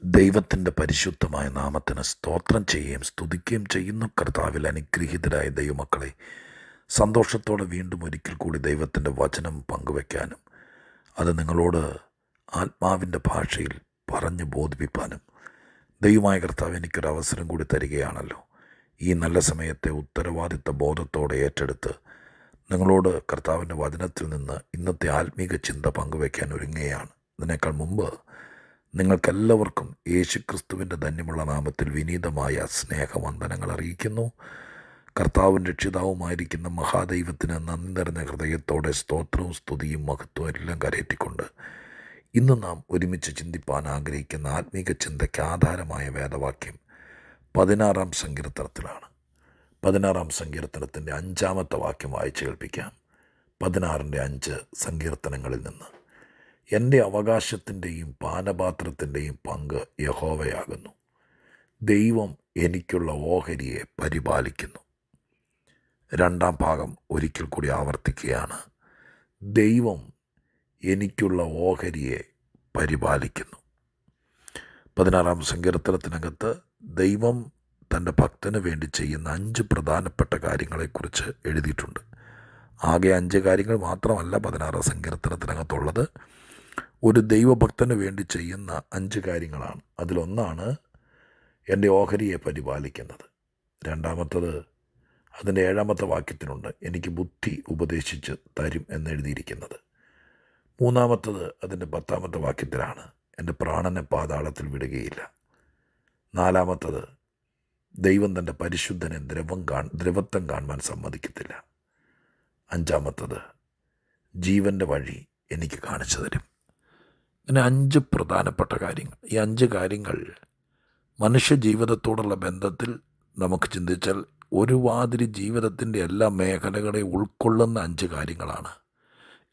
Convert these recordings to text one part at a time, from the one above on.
ദൈവത്തിൻ്റെ പരിശുദ്ധമായ നാമത്തിന് സ്തോത്രം ചെയ്യുകയും സ്തുതിക്കുകയും ചെയ്യുന്ന കർത്താവിൽ അനുഗ്രഹീതരായ ദൈവമക്കളെ, സന്തോഷത്തോടെ വീണ്ടും ഒരിക്കൽ കൂടി ദൈവത്തിൻ്റെ വചനം പങ്കുവയ്ക്കാനും അത് നിങ്ങളോട് ആത്മാവിൻ്റെ ഭാഷയിൽ പറഞ്ഞു ബോധിപ്പിക്കാനും ദൈവമായ കർത്താവ് എനിക്കൊരവസരം കൂടി തരികയാണല്ലോ. ഈ നല്ല സമയത്തെ ഉത്തരവാദിത്ത ബോധത്തോടെ ഏറ്റെടുത്ത് നിങ്ങളോട് കർത്താവിൻ്റെ വചനത്തിൽ നിന്ന് ഇന്നത്തെ ആത്മീക ചിന്ത പങ്കുവയ്ക്കാൻ ഒരുങ്ങുകയാണ്. ഇതിനേക്കാൾ മുമ്പ് നിങ്ങൾക്കെല്ലാവർക്കും യേശുക്രിസ്തുവിൻ്റെ ധന്യമുള്ള നാമത്തിൽ വിനീതമായ സ്നേഹവന്ദനങ്ങൾ അറിയിക്കുന്നു. കർത്താവും രക്ഷിതാവുമായിരിക്കുന്ന മഹാദൈവത്തിന് നന്ദി നിറഞ്ഞ ഹൃദയത്തോടെ സ്തോത്രവും സ്തുതിയും മഹത്വവും എല്ലാം കരയറ്റിക്കൊണ്ട് ഇന്ന് നാം ഒരുമിച്ച് ചിന്തിപ്പാൻ ആഗ്രഹിക്കുന്ന ആത്മീക ചിന്തയ്ക്ക് ആധാരമായ വേദവാക്യം 16-ാം സങ്കീർത്തനത്തിലാണ്. 16-ാം സങ്കീർത്തനത്തിൻ്റെ 5-ാമത്തെ വാക്യം വായിച്ച് കേൾപ്പിക്കാം. 16-ന്റെ 5 സങ്കീർത്തനങ്ങളിൽ നിന്ന്: എൻ്റെ അവകാശത്തിൻ്റെയും പാനപാത്രത്തിൻ്റെയും പങ്ക് യഹോവയാകുന്നു. ദൈവം എനിക്കുള്ള ഓഹരിയെ പരിപാലിക്കുന്നു. 2-ാം ഭാഗം ഒരിക്കൽ കൂടി ആവർത്തിക്കുകയാണ്: ദൈവം എനിക്കുള്ള ഓഹരിയെ പരിപാലിക്കുന്നു. 16-ാം സങ്കീർത്തനത്തിനകത്ത് ദൈവം തൻ്റെ ഭക്തന് വേണ്ടി ചെയ്യുന്ന 5 പ്രധാനപ്പെട്ട കാര്യങ്ങളെക്കുറിച്ച് എഴുതിയിട്ടുണ്ട്. ആകെ 5 കാര്യങ്ങൾ മാത്രമല്ല 16-ാം സങ്കീർത്തനത്തിനകത്തുള്ളത്. ഒരു ദൈവഭക്തന് വേണ്ടി ചെയ്യുന്ന 5 കാര്യങ്ങളാണ്. അതിലൊന്നാണ് എൻ്റെ ഓഹരിയെ പരിപാലിക്കുന്നത്. രണ്ടാമത്തത് അതിൻ്റെ 7-ാമത്തെ വാക്യത്തിനുണ്ട്: എനിക്ക് ബുദ്ധി ഉപദേശിച്ച് തരും എന്നെഴുതിയിരിക്കുന്നത്. മൂന്നാമത്തത് അതിൻ്റെ 10-ാമത്തെ വാക്യത്തിലാണ്: എൻ്റെ പ്രാണനെ പാതാളത്തിൽ വിടുകയില്ല. 4-ാമത്തത് ദൈവം തൻ്റെ പരിശുദ്ധനെ ദ്രവത്വം കാണുവാൻ സമ്മതിക്കത്തില്ല. 5-ാമത്തത് ജീവൻ്റെ വഴി എനിക്ക് കാണിച്ചു തരും. ഇങ്ങനെ 5 പ്രധാനപ്പെട്ട കാര്യങ്ങൾ. ഈ 5 കാര്യങ്ങൾ മനുഷ്യ ജീവിതത്തോടുള്ള ബന്ധത്തിൽ നമുക്ക് ചിന്തിച്ചാൽ ഒരുമാതിരി ജീവിതത്തിൻ്റെ എല്ലാ മേഖലകളെയും ഉൾക്കൊള്ളുന്ന 5 കാര്യങ്ങളാണ്.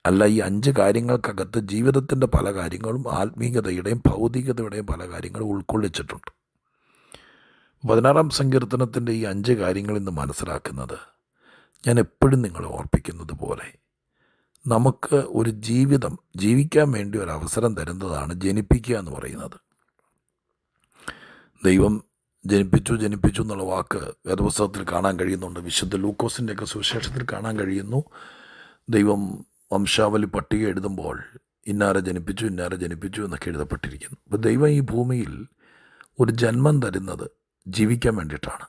അല്ല, ഈ 5 കാര്യങ്ങൾക്കകത്ത് ജീവിതത്തിൻ്റെ പല കാര്യങ്ങളും ആത്മീയതയുടെയും ഭൗതികതയുടെയും പല കാര്യങ്ങളും ഉൾക്കൊള്ളിച്ചിട്ടുണ്ട്. 16-ാം സങ്കീർത്തനത്തിൻ്റെ ഈ 5 കാര്യങ്ങളിൽ നിന്ന് മനസ്സിലാക്കുന്നത്, ഞാൻ എപ്പോഴും നിങ്ങളെ ഓർപ്പിക്കുന്നത് പോലെ, നമുക്ക് ഒരു ജീവിതം ജീവിക്കാൻ വേണ്ടി ഒരു അവസരം തരുന്നതാണ് ജനിപ്പിക്കുക എന്ന് പറയുന്നത്. ദൈവം ജനിപ്പിച്ചു എന്നുള്ള വാക്ക് വേദപുസ്തകത്തിൽ കാണാൻ കഴിയുന്നുണ്ട്. വിശുദ്ധ ലൂക്കോസിൻ്റെയൊക്കെ സുവിശേഷത്തിൽ കാണാൻ കഴിയുന്നു. ദൈവം വംശാവലി പട്ടിക എഴുതുമ്പോൾ ഇന്നാരെ ജനിപ്പിച്ചു എന്നൊക്കെ എഴുതപ്പെട്ടിരിക്കുന്നു. അപ്പോൾ ദൈവം ഈ ഭൂമിയിൽ ഒരു ജന്മം തരുന്നത് ജീവിക്കാൻ വേണ്ടിയിട്ടാണ്.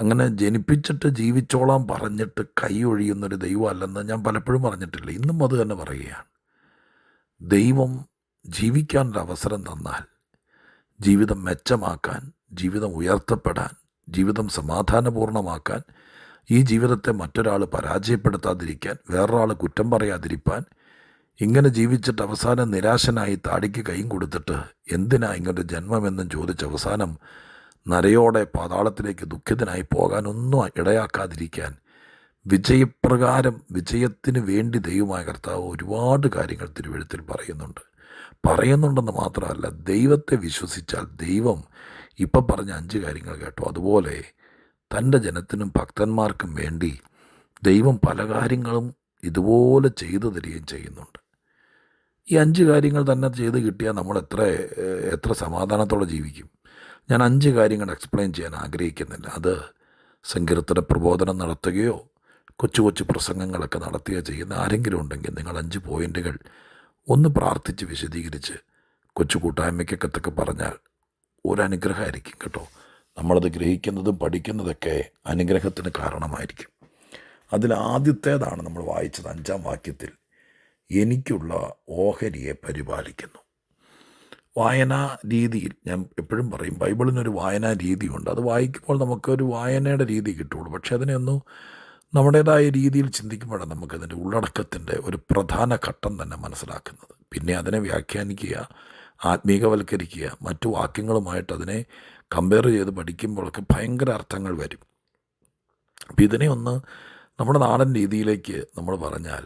അങ്ങനെ ജനിപ്പിച്ചിട്ട് ജീവിച്ചോളാൻ പറഞ്ഞിട്ട് കൈ ഒഴിയുന്നൊരു ദൈവമല്ലെന്ന് ഞാൻ പലപ്പോഴും പറഞ്ഞിട്ടില്ല. ഇന്നും അത് തന്നെ പറയുകയാണ്. ദൈവം ജീവിക്കാനൊരു അവസരം തന്നാൽ ജീവിതം മെച്ചമാക്കാൻ, ജീവിതം ഉയർത്തപ്പെടാൻ, ജീവിതം സമാധാനപൂർണ്ണമാക്കാൻ, ഈ ജീവിതത്തെ മറ്റൊരാൾ പരാജയപ്പെടുത്താതിരിക്കാൻ, വേറൊരാൾ കുറ്റം പറയാതിരിക്കാൻ, ഇങ്ങനെ ജീവിച്ചിട്ട് അവസാനം നിരാശനായി താടിക്ക് കൈയും കൊടുത്തിട്ട് എന്തിനാ ഇങ്ങനൊരു ജന്മമെന്നും ചോദിച്ച് അവസാനം നരയോടെ പാതാളത്തിലേക്ക് ദുഃഖിതനായി പോകാനൊന്നും ഇടയാക്കാതിരിക്കാൻ, വിജയത്തിന് വേണ്ടി ദൈവമായ കർത്താവ് ഒരുപാട് കാര്യങ്ങൾ തിരുവെഴുത്തിൽ പറയുന്നുണ്ടെന്ന് മാത്രമല്ല, ദൈവത്തെ വിശ്വസിച്ചാൽ ദൈവം ഇപ്പം പറഞ്ഞ 5 കാര്യങ്ങൾ കേട്ടോ, അതുപോലെ തൻ്റെ ജനത്തിനും ഭക്തന്മാർക്കും വേണ്ടി ദൈവം പല കാര്യങ്ങളും ഇതുപോലെ ചെയ്തു തരികയും ചെയ്യുന്നുണ്ട്. ഈ 5 കാര്യങ്ങൾ തന്നെ ചെയ്ത് കിട്ടിയാൽ നമ്മൾ എത്ര സമാധാനത്തോടെ ജീവിക്കും. ഞാൻ 5 കാര്യങ്ങൾ എക്സ്പ്ലെയിൻ ചെയ്യാൻ ആഗ്രഹിക്കുന്നില്ല. അത് സങ്കീർത്തന പ്രബോധനം നടത്തുകയോ കൊച്ചു പ്രസംഗങ്ങളൊക്കെ നടത്തുകയോ ചെയ്യുന്ന ആരെങ്കിലും ഉണ്ടെങ്കിൽ നിങ്ങൾ 5 പോയിൻ്റുകൾ ഒന്ന് പ്രാർത്ഥിച്ച് വിശദീകരിച്ച് കൊച്ചു കൂട്ടായ്മയ്ക്കൊക്കെ പറഞ്ഞാൽ ഒരു അനുഗ്രഹമായിരിക്കും കേട്ടോ. നമ്മളത് ഗ്രഹിക്കുന്നതും പഠിക്കുന്നതൊക്കെ അനുഗ്രഹത്തിന് കാരണമായിരിക്കും. അതിലാദ്യത്തേതാണ് നമ്മൾ വായിച്ചത് 5-ാം വാക്യത്തിൽ: എനിക്കുള്ള ഓഹരിയെ പരിപാലിക്കുന്നു. വായനാ രീതിയിൽ ഞാൻ എപ്പോഴും പറയും, ബൈബിളിനൊരു വായനാ രീതിയുണ്ട്. അത് വായിക്കുമ്പോൾ നമുക്കൊരു വായനയുടെ രീതി കിട്ടുള്ളൂ. പക്ഷെ അതിനെയൊന്ന് നമ്മുടേതായ രീതിയിൽ ചിന്തിക്കുമ്പോഴാണ് നമുക്കതിൻ്റെ ഉള്ളടക്കത്തിൻ്റെ ഒരു പ്രധാന ഘട്ടം തന്നെ മനസ്സിലാക്കുന്നത്. പിന്നെ അതിനെ വ്യാഖ്യാനിക്കുക, ആത്മീകവൽക്കരിക്കുക, മറ്റു വാക്യങ്ങളുമായിട്ട് അതിനെ കമ്പയർ ചെയ്ത് പഠിക്കുമ്പോഴൊക്കെ ഭയങ്കര അർത്ഥങ്ങൾ വരും. അപ്പം ഇതിനെ ഒന്ന് നമ്മുടെ നാടൻ രീതിയിലേക്ക് നമ്മൾ പറഞ്ഞാൽ,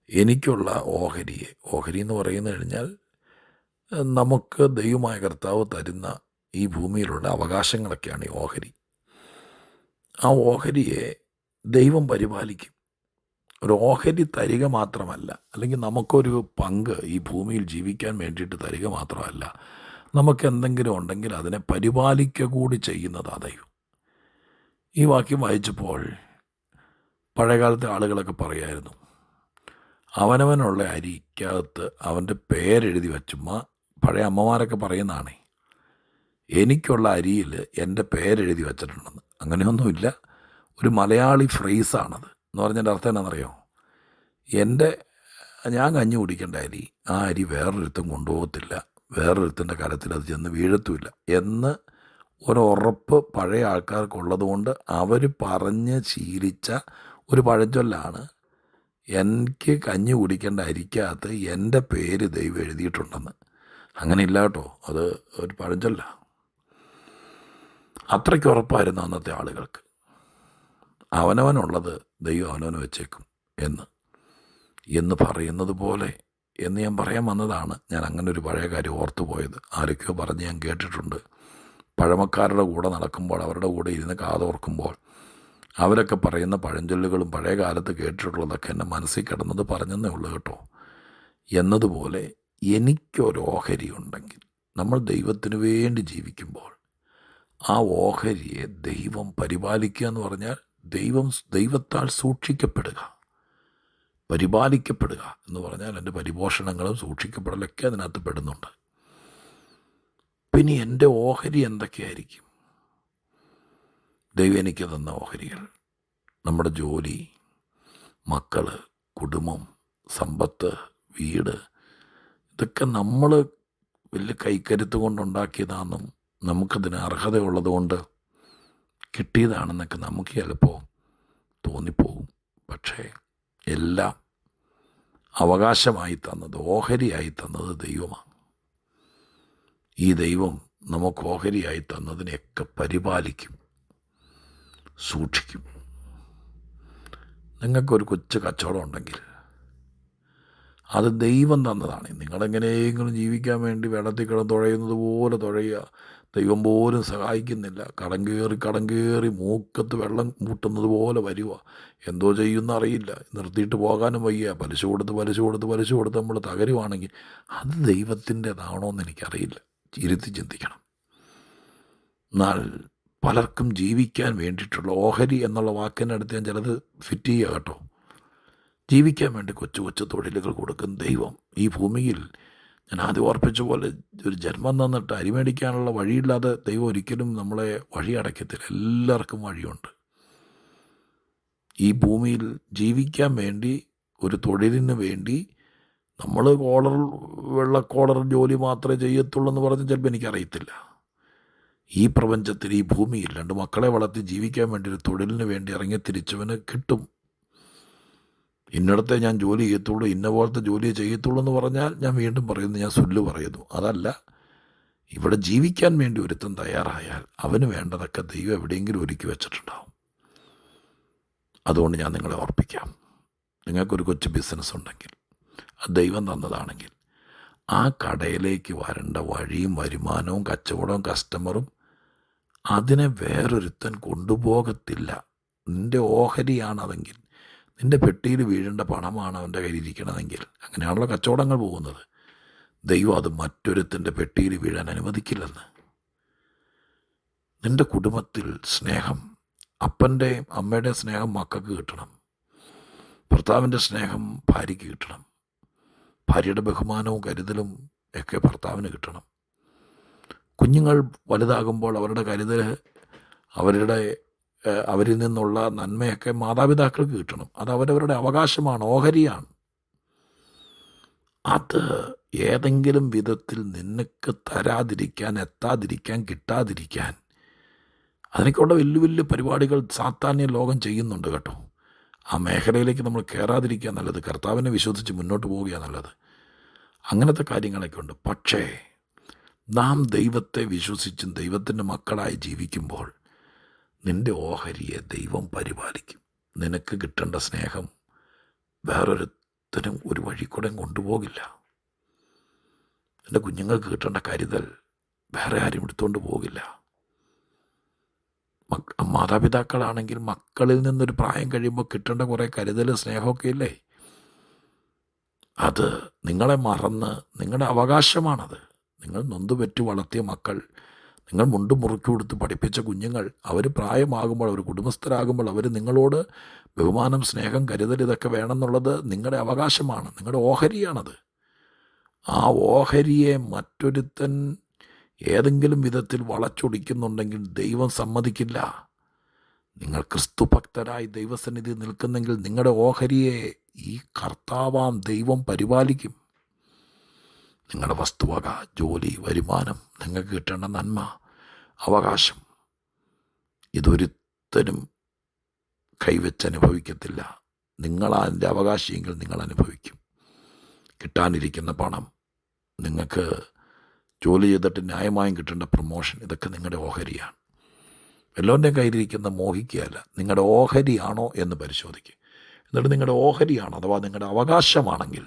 എനിക്കുള്ള ഓഹരി എന്ന് പറയുന്നത് കഴിഞ്ഞാൽ നമുക്ക് ദൈവമായ കർത്താവ് തരുന്ന ഈ ഭൂമിയിലുള്ള അവകാശങ്ങളൊക്കെയാണ് ഈ ഓഹരി. ആ ഓഹരിയെ ദൈവം പരിപാലിക്കും. ഒരു ഓഹരി തരിക മാത്രമല്ല, അല്ലെങ്കിൽ നമുക്കൊരു പങ്ക് ഈ ഭൂമിയിൽ ജീവിക്കാൻ വേണ്ടിയിട്ട് തരിക മാത്രമല്ല, നമുക്ക് എന്തെങ്കിലും ഉണ്ടെങ്കിൽ അതിനെ പരിപാലിക്കുക കൂടി ചെയ്യുന്നതാ ദൈവം. ഈ വാക്യം വായിച്ചപ്പോൾ പഴയകാലത്തെ ആളുകളൊക്കെ പറയായിരുന്നു, അവനവനുള്ള അരിക്കകത്ത് അവൻ്റെ പേരെഴുതി വച്ചുമ്മ. പഴയ അമ്മമാരൊക്കെ പറയുന്നതാണേ, എനിക്കുള്ള അരിയിൽ എൻ്റെ പേരെഴുതി വച്ചിട്ടുണ്ടെന്ന്. അങ്ങനെയൊന്നുമില്ല, ഒരു മലയാളി ഫ്രേസാണത്. എന്ന് പറഞ്ഞതിൻ്റെ അർത്ഥം എന്നാണെന്നറിയോ? ഞാൻ കഞ്ഞി കുടിക്കേണ്ട അരി, ആ അരി വേറൊരുത്തും കൊണ്ടുപോകത്തില്ല, വേറൊരുത്തിൻ്റെ കരത്തിൽ അത് ചെന്ന് വീഴത്തുമില്ല എന്ന് ഒരുറപ്പ് പഴയ ആൾക്കാർക്കുള്ളത് കൊണ്ട് അവർ പറഞ്ഞ് ശീലിച്ച ഒരു പഴഞ്ചൊല്ലാണ്, എനിക്ക് കഞ്ഞി കുടിക്കേണ്ട അരിക്കകത്ത് എൻ്റെ പേര് ദൈവം എഴുതിയിട്ടുണ്ടെന്ന്. അങ്ങനെ ഇല്ല കേട്ടോ, അത് ഒരു പഴഞ്ചൊല്ല. അത്രയ്ക്ക് ഉറപ്പായിരുന്നു അന്നത്തെ ആളുകൾക്ക്. അവനവനുള്ളത് ദൈവം അവനവന് വെച്ചേക്കും എന്ന് പറയുന്നത് പോലെ എന്ന് ഞാൻ പറയാൻ വന്നതാണ്. ഞാൻ അങ്ങനെ ഒരു പഴയ കാര്യം ഓർത്തു പോയത്. ആരൊക്കെയോ പറഞ്ഞ് ഞാൻ കേട്ടിട്ടുണ്ട്. പഴമക്കാരുടെ കൂടെ നടക്കുമ്പോൾ, അവരുടെ കൂടെ ഇരുന്ന് കാതോർക്കുമ്പോൾ അവരൊക്കെ പറയുന്ന പഴഞ്ചൊല്ലുകളും പഴയ കാലത്ത് കേട്ടിട്ടുള്ളതൊക്കെ എൻ്റെ മനസ്സിൽ കിടന്നത് പറഞ്ഞെന്നേ ഉള്ളൂ കേട്ടോ. എന്നതുപോലെ എനിക്കൊരു ഓഹരി ഉണ്ടെങ്കിൽ, നമ്മൾ ദൈവത്തിന് വേണ്ടി ജീവിക്കുമ്പോൾ ആ ഓഹരിയെ ദൈവം പരിപാലിക്കുക എന്ന് പറഞ്ഞാൽ ദൈവത്താൽ സൂക്ഷിക്കപ്പെടുക. പരിപാലിക്കപ്പെടുക എന്ന് പറഞ്ഞാൽ എൻ്റെ പരിപോഷണങ്ങളും സൂക്ഷിക്കപ്പെടലൊക്കെ അതിനകത്ത് പെടുന്നുണ്ട്. പിന്നെ എൻ്റെ ഓഹരി എന്തൊക്കെയായിരിക്കും? ദൈവം എനിക്ക് തന്ന ഓഹരികൾ, നമ്മുടെ ജോലി, മക്കൾ, കുടുംബം, സമ്പത്ത്, വീട്, ഇതൊക്കെ നമ്മൾ വലിയ കൈക്കരുത്ത് കൊണ്ടുണ്ടാക്കിയതാണെന്നും നമുക്കതിന് അർഹതയുള്ളത് കൊണ്ട് കിട്ടിയതാണെന്നൊക്കെ നമുക്ക് ചിലപ്പോൾ തോന്നിപ്പോകും. പക്ഷേ എല്ലാം അവകാശമായി തന്നത്, ഓഹരിയായി തന്നത് ദൈവമാണ്. ഈ ദൈവം നമുക്ക് ഓഹരിയായി തന്നതിനെയൊക്കെ പരിപാലിക്കും, സൂക്ഷിക്കും. നിങ്ങൾക്കൊരു കൊച്ചു കച്ചവടം ഉണ്ടെങ്കിൽ അത് ദൈവം തന്നതാണ്. നിങ്ങളെങ്ങനെയെങ്കിലും ജീവിക്കാൻ വേണ്ടി വെള്ളത്തിൽ കിടന്ന് തുഴയുന്നത് പോലെ തുഴയുക, ദൈവം പോലും സഹായിക്കുന്നില്ല. കടം കയറി മൂക്കത്ത് വെള്ളം മുട്ടുന്നത് പോലെ വരിക. എന്തോ ചെയ്യുന്ന അറിയില്ല, നിർത്തിയിട്ട് പോകാനും വയ്യ. പലിശ കൊടുത്ത് നമ്മൾ തകരുവാണെങ്കിൽ അത് ദൈവത്തിൻ്റെതാണോ എന്ന് എനിക്കറിയില്ല. ഇരുത്തി ചിന്തിക്കണം. എന്നാൽ പലർക്കും ജീവിക്കാൻ വേണ്ടിയിട്ടുള്ള ഓഹരി എന്നുള്ള വാക്കിനടുത്ത് ഞാൻ ചിലത് ഫിറ്റ് ചെയ്യുക കേട്ടോ. ജീവിക്കാൻ വേണ്ടി കൊച്ചു തൊഴിലുകൾ കൊടുക്കുന്ന ദൈവം ഈ ഭൂമിയിൽ, ഞാൻ ആദ്യം ഓർപ്പിച്ച പോലെ, ഒരു ജന്മം തന്നിട്ട് അരിമേടിക്കാനുള്ള വഴിയില്ലാതെ ദൈവം ഒരിക്കലും നമ്മളെ വഴി അടയ്ക്കത്തില്ല. എല്ലാവർക്കും വഴിയുണ്ട്. ഈ ഭൂമിയിൽ ജീവിക്കാൻ വേണ്ടി, ഒരു തൊഴിലിന് വേണ്ടി നമ്മൾ വെള്ളക്കോളർ ജോലി മാത്രമേ ചെയ്യത്തുള്ളൂ എന്ന് പറഞ്ഞ് ചിലപ്പോൾ എനിക്കറിയത്തില്ല. ഈ പ്രപഞ്ചത്തിൽ, ഈ ഭൂമിയിൽ 2 മക്കളെ വളർത്തി ജീവിക്കാൻ വേണ്ടി ഒരു തൊഴിലിന് വേണ്ടി ഇറങ്ങിത്തിരിച്ചവന് കിട്ടും. ഇന്നിടത്തെ ഞാൻ ജോലി ചെയ്യത്തുള്ളൂ, ഇന്ന പോലത്തെ ജോലിയെ ചെയ്യത്തുള്ളൂ എന്ന് പറഞ്ഞാൽ ഞാൻ വീണ്ടും പറയുന്നു, ഞാൻ സുല്ല് പറയുന്നു. അതല്ല, ഇവിടെ ജീവിക്കാൻ വേണ്ടി ഒരുത്തൻ തയ്യാറായാൽ അവന് വേണ്ടതൊക്കെ ദൈവം എവിടെയെങ്കിലും ഒരുക്കി വെച്ചിട്ടുണ്ടാവും. അതുകൊണ്ട് ഞാൻ നിങ്ങളെ ഓർപ്പിക്കാം, നിങ്ങൾക്കൊരു കൊച്ചു ബിസിനസ് ഉണ്ടെങ്കിൽ, അത് ദൈവം തന്നതാണെങ്കിൽ, ആ കടയിലേക്ക് വരേണ്ട വഴിയും വരുമാനവും കച്ചവടവും കസ്റ്റമറും അതിനെ വേറൊരുത്തൻ കൊണ്ടുപോകത്തില്ല. നിൻ്റെ ഓഹരിയാണതെങ്കിൽ, നിൻ്റെ പെട്ടിയിൽ വീഴേണ്ട പണമാണ് അവൻ്റെ കയ്യിലിരിക്കണമെങ്കിൽ, അങ്ങനെയാണല്ലോ കച്ചവടങ്ങൾ പോകുന്നത്. ദൈവം അത് മറ്റൊരുത്തൻ്റെ പെട്ടിയിൽ വീഴാൻ അനുവദിക്കില്ലെന്ന്. നിൻ്റെ കുടുംബത്തിൽ സ്നേഹം, അപ്പൻ്റെയും അമ്മയുടെയും സ്നേഹം മക്കൾക്ക് കിട്ടണം. ഭർത്താവിൻ്റെ സ്നേഹം ഭാര്യയ്ക്ക് കിട്ടണം. ഭാര്യയുടെ ബഹുമാനവും കരുതലും ഒക്കെ ഭർത്താവിന് കിട്ടണം. കുഞ്ഞുങ്ങൾ വലുതാകുമ്പോൾ അവരുടെ കരുതൽ, അവരിൽ നിന്നുള്ള നന്മയൊക്കെ മാതാപിതാക്കൾക്ക് കിട്ടണം. അത് അവരവരുടെ അവകാശമാണ്, ഓഹരിയാണ്. അത് ഏതെങ്കിലും വിധത്തിൽ നിനക്ക് തരാതിരിക്കാൻ, എത്താതിരിക്കാൻ, കിട്ടാതിരിക്കാൻ, അതിനൊക്കെയുള്ള വലിയ വലിയ പരിപാടികൾ സാത്താന്യ ലോകം ചെയ്യുന്നുണ്ട് കേട്ടോ. ആ മേഖലയിലേക്ക് നമ്മൾ കയറാതിരിക്കുക നല്ലത്. കർത്താവിനെ വിശ്വസിച്ച് മുന്നോട്ട് പോവുകയാണ് നല്ലത്. അങ്ങനത്തെ കാര്യങ്ങളൊക്കെ ഉണ്ട്. പക്ഷേ നാം ദൈവത്തെ വിശ്വസിച്ചും ദൈവത്തിൻ്റെ മക്കളായി ജീവിക്കുമ്പോൾ നിൻ്റെ ഓഹരിയെ ദൈവം പരിപാലിക്കും. നിനക്ക് കിട്ടേണ്ട സ്നേഹം വേറൊരുത്തനും ഒരു വഴി കൂടെ കൊണ്ടുപോകില്ല. നിൻ്റെ കുഞ്ഞുങ്ങൾക്ക് കിട്ടേണ്ട കരുതൽ വേറെ ആരും എടുത്തുകൊണ്ട് പോകില്ല. മാതാപിതാക്കളാണെങ്കിൽ മക്കളിൽ നിന്നൊരു പ്രായം കഴിയുമ്പോൾ കിട്ടേണ്ട കുറേ കരുതൽ, സ്നേഹമൊക്കെ ഇല്ലേ, അത് നിങ്ങളെ മറന്ന്, നിങ്ങളുടെ അവകാശമാണത്, നിങ്ങൾ നൊന്തുപെറ്റ് വളർത്തിയ മക്കൾ, നിങ്ങൾ മുണ്ടും മുറുക്കി കൊടുത്ത് പഠിപ്പിച്ച കുഞ്ഞുങ്ങൾ, അവർ പ്രായമാകുമ്പോൾ, അവർ കുടുംബസ്ഥരാകുമ്പോൾ അവർ നിങ്ങളോട് ബഹുമാനം, സ്നേഹം, കരുതൽ ഇതൊക്കെ വേണമെന്നുള്ളത് നിങ്ങളുടെ അവകാശമാണ്, നിങ്ങളുടെ ഓഹരിയാണത്. ആ ഓഹരിയെ മറ്റൊരുത്തൻ ഏതെങ്കിലും വിധത്തിൽ വളച്ചൊടിക്കുന്നുണ്ടെങ്കിൽ ദൈവം സമ്മതിക്കില്ല. നിങ്ങൾ ക്രിസ്തു ഭക്തരായി ദൈവസന്നിധി നിൽക്കുന്നെങ്കിൽ നിങ്ങളുടെ ഓഹരിയെ ഈ കർത്താവാം ദൈവം പരിപാലിക്കും. നിങ്ങളുടെ വസ്തുവക, ജോലി, വരുമാനം, നിങ്ങൾക്ക് കിട്ടേണ്ട നന്മ, അവകാശം, ഇതൊരുത്തരും കൈവച്ച് അനുഭവിക്കത്തില്ല. നിങ്ങളതിൻ്റെ അവകാശിയെങ്കിൽ നിങ്ങൾ അനുഭവിക്കും. കിട്ടാനിരിക്കുന്ന പണം, നിങ്ങൾക്ക് ജോലി ചെയ്തിട്ട് ന്യായമായും കിട്ടേണ്ട പ്രൊമോഷൻ, ഇതൊക്കെ നിങ്ങളുടെ ഓഹരിയാണ്. വല്ലവൻ്റെ കയ്യിലിരിക്കുന്ന മോഹിക്കുകയല്ല, നിങ്ങളുടെ ഓഹരിയാണോ എന്ന് പരിശോധിക്കുക. എന്നിട്ട് നിങ്ങളുടെ ഓഹരിയാണ് അഥവാ നിങ്ങളുടെ അവകാശമാണെങ്കിൽ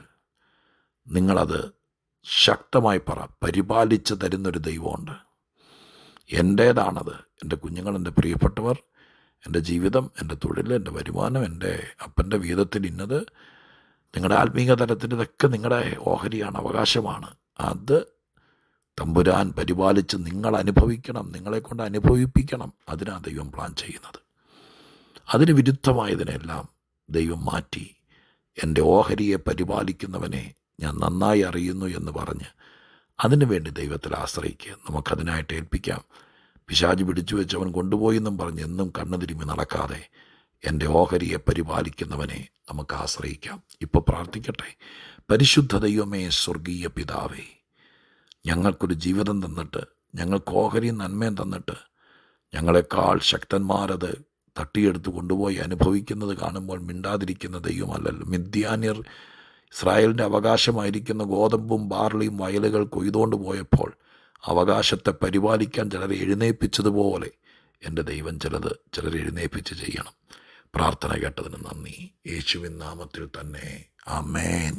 നിങ്ങളത് ശക്തമായി പറ. പരിപാലിച്ച് തരുന്നൊരു ദൈവമുണ്ട്. എൻ്റേതാണത്, എൻ്റെ കുഞ്ഞുങ്ങൾ, എൻ്റെ പ്രിയപ്പെട്ടവർ, എൻ്റെ ജീവിതം, എൻ്റെ തൊഴിൽ, എൻ്റെ വരുമാനം, എൻ്റെ അപ്പൻ്റെ വീതത്തിൽ ഇന്നത്, നിങ്ങളുടെ ആത്മീക തലത്തിൽ ഇതൊക്കെ നിങ്ങളുടെ ഓഹരിയാണ്, അവകാശമാണ്. അത് തമ്പുരാൻ പരിപാലിച്ച് നിങ്ങൾ അനുഭവിക്കണം, നിങ്ങളെക്കൊണ്ട് അനുഭവിപ്പിക്കണം. അതിനാണ് ദൈവം പ്ലാൻ ചെയ്യുന്നത്. അതിന് വിരുദ്ധമായതിനെല്ലാം ദൈവം മാറ്റി എൻ്റെ ഓഹരിയെ പരിപാലിക്കുന്നവനെ ഞാൻ നന്നായി അറിയുന്നു എന്ന് പറഞ്ഞ് അതിനു വേണ്ടി ദൈവത്തിൽ ആശ്രയിക്കുക. നമുക്കതിനായിട്ട് ഏൽപ്പിക്കാം. പിശാച് പിടിച്ചു വെച്ചവൻ കൊണ്ടുപോയി എന്നും പറഞ്ഞ് എന്നും കണ്ണുതിരുമ്മി നടക്കാതെ എൻ്റെ ഓഹരിയെ പരിപാലിക്കുന്നവനെ നമുക്ക് ആശ്രയിക്കാം. ഇപ്പോൾ പ്രാർത്ഥിക്കട്ടെ. പരിശുദ്ധ ദൈവമേ, സ്വർഗീയ പിതാവേ, ഞങ്ങൾക്കൊരു ജീവിതം തന്നിട്ട്, ഞങ്ങൾക്ക് ഓഹരിയും നന്മയും തന്നിട്ട്, ഞങ്ങളെക്കാൾ ശക്തന്മാരത് തട്ടിയെടുത്ത് കൊണ്ടുപോയി അനുഭവിക്കുന്നത് കാണുമ്പോൾ മിണ്ടാതിരിക്കുന്ന ദൈവമല്ലല്ലോ. മിദ്യാന്യർ ഇസ്രായേലിൻ്റെ അവകാശമായിരിക്കുന്ന ഗോതമ്പും ബാർലിയും വയലുകൾ കൊയ്തുകൊണ്ട് പോയപ്പോൾ അവകാശത്തെ പരിപാലിക്കാൻ ചിലരെ എഴുന്നേൽപ്പിച്ചതുപോലെ എൻ്റെ ദൈവം ചിലരെ എഴുന്നേൽപ്പിച്ച് ചെയ്യണം. പ്രാർത്ഥന കേട്ടതിന് നന്ദി. യേശുവിൻ നാമത്തിൽ തന്നെ. ആമേൻ.